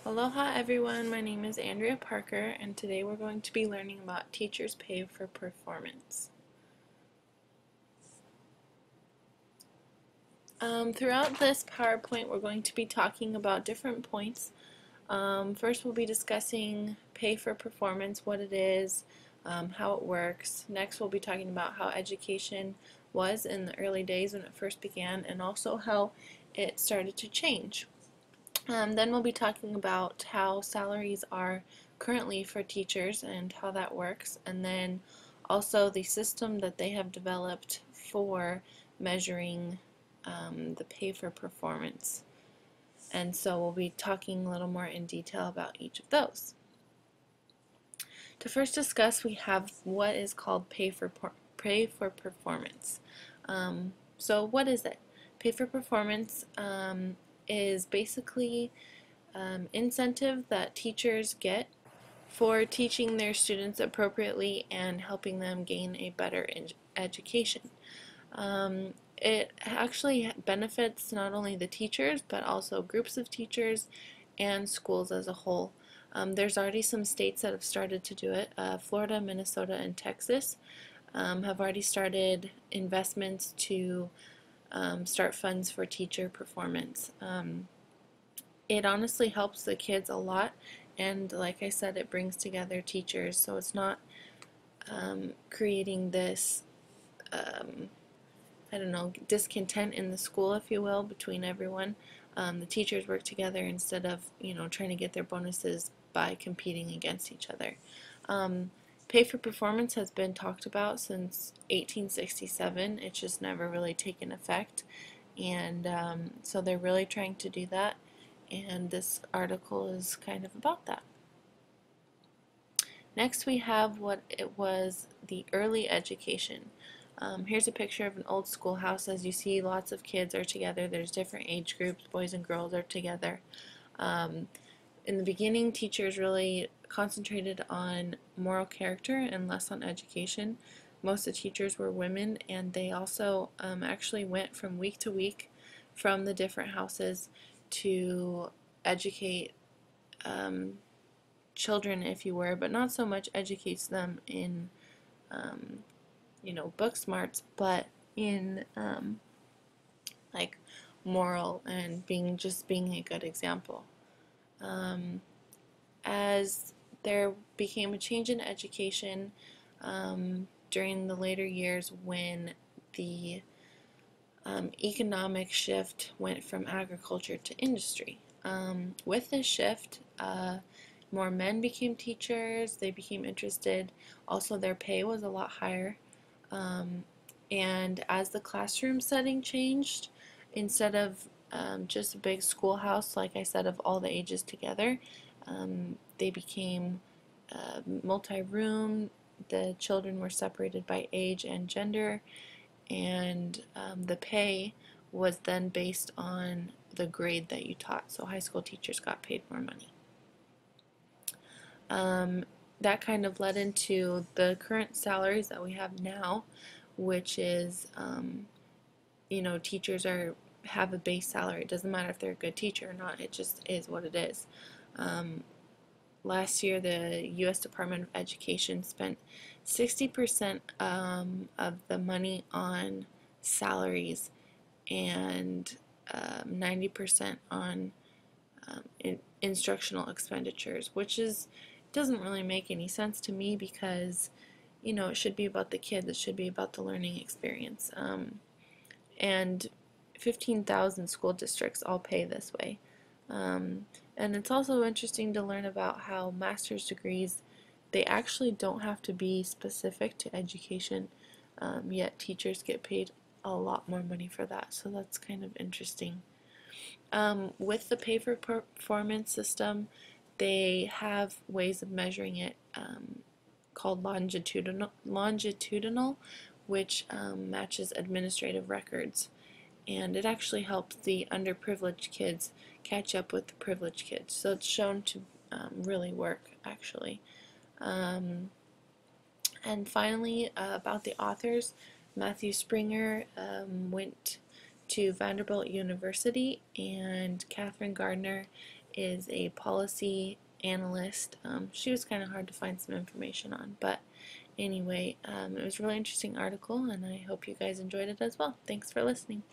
Aloha everyone, my name is Andrea Parker and today we're going to be learning about teachers' pay for performance. Throughout this PowerPoint we're going to be talking about different points. First we'll be discussing pay for performance, what it is, how it works. Next we'll be talking about how education was in the early days when it first began and also how it started to change. Then we'll be talking about how salaries are currently for teachers and how that works, and then also the system that they have developed for measuring the pay for performance. And so we'll be talking a little more in detail about each of those. To first discuss, we have what is called pay for performance. So what is it? Pay for performance is basically incentive that teachers get for teaching their students appropriately and helping them gain a better education. It actually benefits not only the teachers but also groups of teachers and schools as a whole. There's already some states that have started to do it. Florida, Minnesota, and Texas have already started investments to start funds for teacher performance. It honestly helps the kids a lot, and like I said, it brings together teachers, so it's not creating this I don't know, discontent in the school, if you will, between everyone. The teachers work together instead of, trying to get their bonuses by competing against each other. Pay for performance has been talked about since 1867. It's just never really taken effect, and so they're really trying to do that, and this article is kind of about that. Next we have what it was the early education. Here's a picture of an old schoolhouse. As you see, lots of kids are together. There's different age groups, boys and girls are together. In the beginning, teachers really concentrated on moral character and less on education. Most of the teachers were women, and they also actually went from week to week from the different houses to educate children, if you were, but not so much educates them in book smarts, but in like moral and being a good example. As there became a change in education during the later years when the economic shift went from agriculture to industry. With this shift, more men became teachers, they became interested, also their pay was a lot higher. And as the classroom setting changed, instead of just a big schoolhouse, like I said, of all the ages together, they became multi-room. The children were separated by age and gender, and the pay was then based on the grade that you taught. So high school teachers got paid more money. That kind of led into the current salaries that we have now, which is, teachers have a base salary. It doesn't matter if they're a good teacher or not. It just is what it is. Last year, the U.S. Department of Education spent 60% of the money on salaries and 90% on instructional expenditures, which doesn't really make any sense to me because it should be about the kids, it should be about the learning experience. And 15,000 school districts all pay this way. And it's also interesting to learn about how master's degrees, they actually don't have to be specific to education, yet teachers get paid a lot more money for that, so that's kind of interesting. With the pay for performance system, they have ways of measuring it called longitudinal, which matches administrative records, and it actually helps the underprivileged kids catch up with the privileged kids. So it's shown to really work, actually. And finally, about the authors, Matthew Springer went to Vanderbilt University, and Catherine Gardner is a policy analyst. She was kind of hard to find some information on, but anyway, it was a really interesting article, and I hope you guys enjoyed it as well. Thanks for listening.